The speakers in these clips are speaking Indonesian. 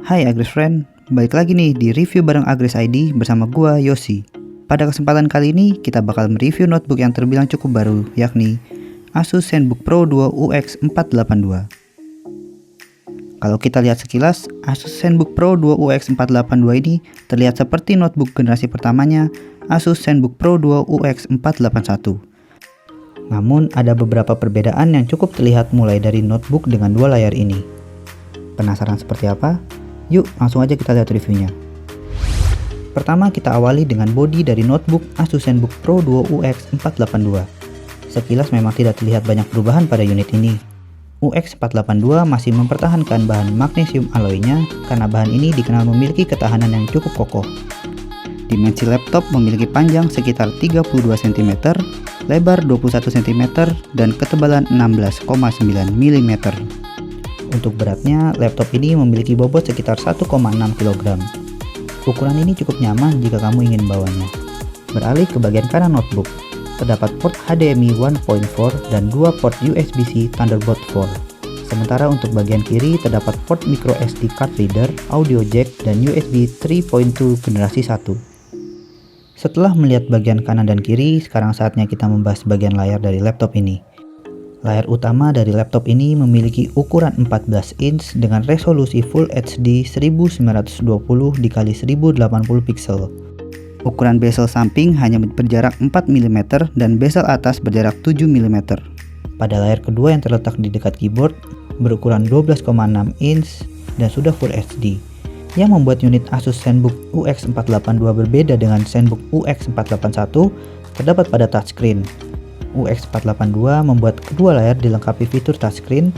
Hai Agris Friend, balik lagi nih di review bareng Agris ID bersama gua Yosi. Pada kesempatan kali ini kita bakal mereview notebook yang terbilang cukup baru, yakni Asus ZenBook Pro Duo UX 482. Kalau kita lihat sekilas, Asus ZenBook Pro Duo UX 482 ini terlihat seperti notebook generasi pertamanya Asus ZenBook Pro Duo UX 481. Namun ada beberapa perbedaan yang cukup terlihat mulai dari notebook dengan dua layar ini. Penasaran seperti apa? Yuk langsung aja kita lihat reviewnya. Pertama kita awali dengan bodi dari notebook Asus ZenBook Pro Duo UX 482. Sekilas memang tidak terlihat banyak perubahan pada unit ini. UX 482 masih mempertahankan bahan magnesium alloy-nya karena bahan ini dikenal memiliki ketahanan yang cukup kokoh. Dimensi laptop memiliki panjang sekitar 32 cm, lebar 21 cm, dan ketebalan 16,9 mm. Untuk beratnya, laptop ini memiliki bobot sekitar 1,6 kg. Ukuran ini cukup nyaman jika kamu ingin bawanya. Beralih ke bagian kanan notebook, terdapat port HDMI 1.4 dan 2 port USB-C Thunderbolt 4. Sementara untuk bagian kiri terdapat port micro SD card reader, audio jack, dan USB 3.2 generasi 1. Setelah melihat bagian kanan dan kiri, sekarang saatnya kita membahas bagian layar dari laptop ini. Layar utama dari laptop ini memiliki ukuran 14 inch dengan resolusi Full HD 1920x1080 pixel. Ukuran bezel samping hanya berjarak 4 mm dan bezel atas berjarak 7 mm. Pada layar kedua yang terletak di dekat keyboard berukuran 12,6 inch dan sudah Full HD. Yang membuat unit Asus ZenBook UX 482 berbeda dengan ZenBook UX 481 terdapat pada touchscreen. UX 482 membuat kedua layar dilengkapi fitur touchscreen,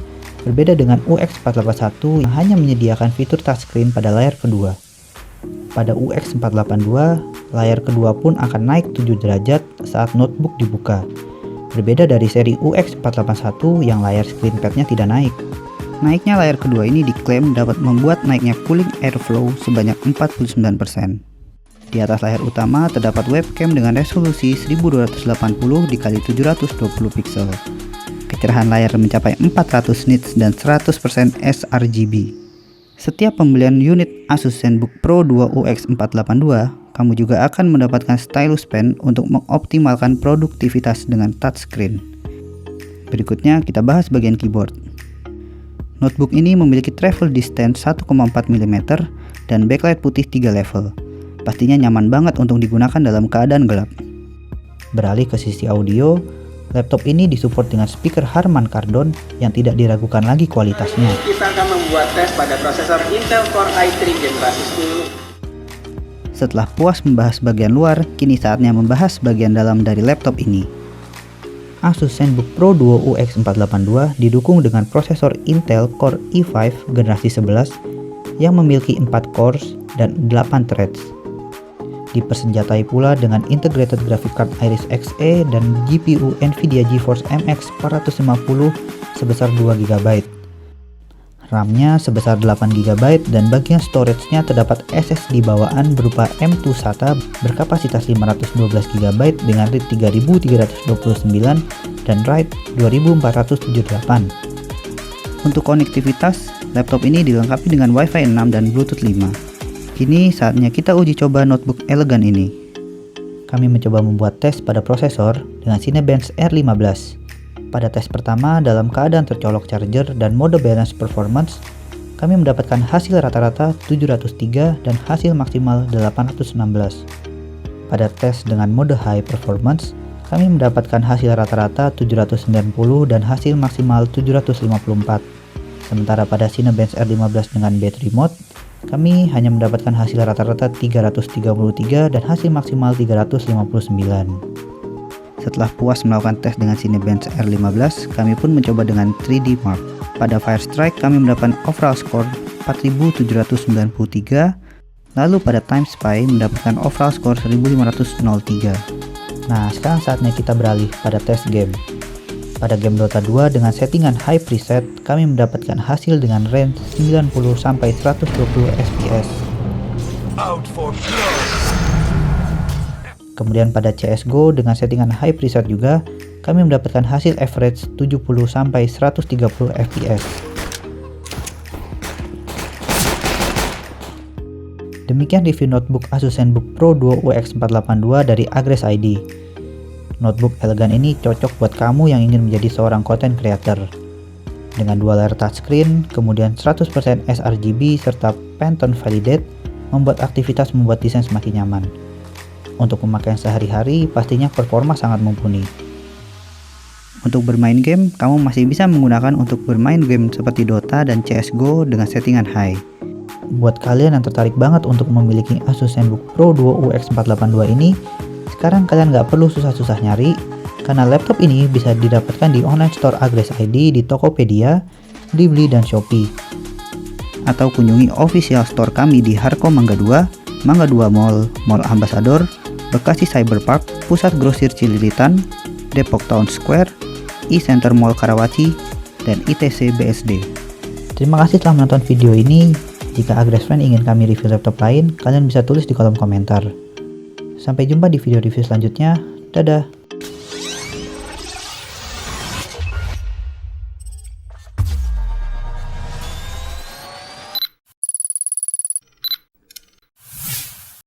berbeda dengan UX 481 yang hanya menyediakan fitur touchscreen pada layar kedua. Pada UX 482, layar kedua pun akan naik 7 derajat saat notebook dibuka. Berbeda dari seri UX 481 yang layar screen pad-nya tidak naik. Naiknya layar kedua ini diklaim dapat membuat naiknya cooling airflow sebanyak 49%. Di atas layar utama terdapat webcam dengan resolusi 1280x720 pixel. Kecerahan layar mencapai 400 nits dan 100% sRGB. Setiap pembelian unit Asus ZenBook Pro Duo UX 482, kamu juga akan mendapatkan stylus pen untuk mengoptimalkan produktivitas dengan touchscreen. Berikutnya kita bahas bagian keyboard. Notebook ini memiliki travel distance 1,4 mm dan backlight putih 3 level. Pastinya nyaman banget untuk digunakan dalam keadaan gelap. Beralih ke sisi audio, laptop ini disupport dengan speaker Harman Kardon yang tidak diragukan lagi kualitasnya. Kita akan membuat tes pada prosesor Intel Core i3 generasi 10. Setelah puas membahas bagian luar, kini saatnya membahas bagian dalam dari laptop ini. Asus ZenBook Pro Duo UX 482 didukung dengan prosesor Intel Core i5 generasi 11 yang memiliki 4 cores dan 8 threads. Dipersenjatai pula dengan integrated graphic card Iris Xe dan GPU Nvidia GeForce MX 450 sebesar 2 GB. RAM-nya sebesar 8 GB dan bagian storage-nya terdapat SSD bawaan berupa M2 SATA berkapasitas 512 GB dengan read 3329 dan write 2478. Untuk konektivitas, laptop ini dilengkapi dengan Wi-Fi 6 dan Bluetooth 5. Kini saatnya kita uji coba notebook elegan ini. Kami mencoba membuat tes pada prosesor dengan Cinebench R15. Pada tes pertama dalam keadaan tercolok charger dan mode balance performance, kami mendapatkan hasil rata-rata 703 dan hasil maksimal 816. Pada tes dengan mode high performance, kami mendapatkan hasil rata-rata 790 dan hasil maksimal 754. Sementara pada Cinebench R15 dengan battery mode, kami hanya mendapatkan hasil rata-rata 333 dan hasil maksimal 359. Setelah puas melakukan tes dengan Cinebench R15, kami pun mencoba dengan 3D Mark. Pada Firestrike kami mendapatkan overall score 4793, lalu pada TimeSpy mendapatkan overall score 1503. Nah, sekarang saatnya kita beralih pada tes game. Pada game Dota 2 dengan settingan high preset, kami mendapatkan hasil dengan range 90-120 fps. Out for blood. Kemudian pada CSGO dengan settingan high preset juga, kami mendapatkan hasil average 70-130 fps. Demikian review notebook Asus ZenBook Pro Duo UX482 dari Agres ID. Notebook elegan ini cocok buat kamu yang ingin menjadi seorang content creator. Dengan dual layar touchscreen, kemudian 100% sRGB serta Pantone Validate, membuat aktivitas membuat desain semakin nyaman. Untuk pemakaian sehari-hari, pastinya performa sangat mumpuni. Untuk bermain game, kamu masih bisa menggunakan untuk bermain game seperti Dota dan CSGO dengan settingan high. Buat kalian yang tertarik banget untuk memiliki Asus ZenBook Pro Duo UX482 ini, sekarang kalian nggak perlu susah-susah nyari, karena laptop ini bisa didapatkan di online store Agres ID di Tokopedia, Blibli, dan Shopee. Atau kunjungi official store kami di Harko Mangga 2, Mangga 2 Mall, Mall Ambassador, Bekasi Cyberpark, Pusat Grosir Cililitan, Depok Town Square, e-Center Mall Karawaci, dan ITC BSD. Terima kasih telah menonton video ini. Jika Agres Friend ingin kami review laptop lain, kalian bisa tulis di kolom komentar. Sampai jumpa di video review selanjutnya. Dadah!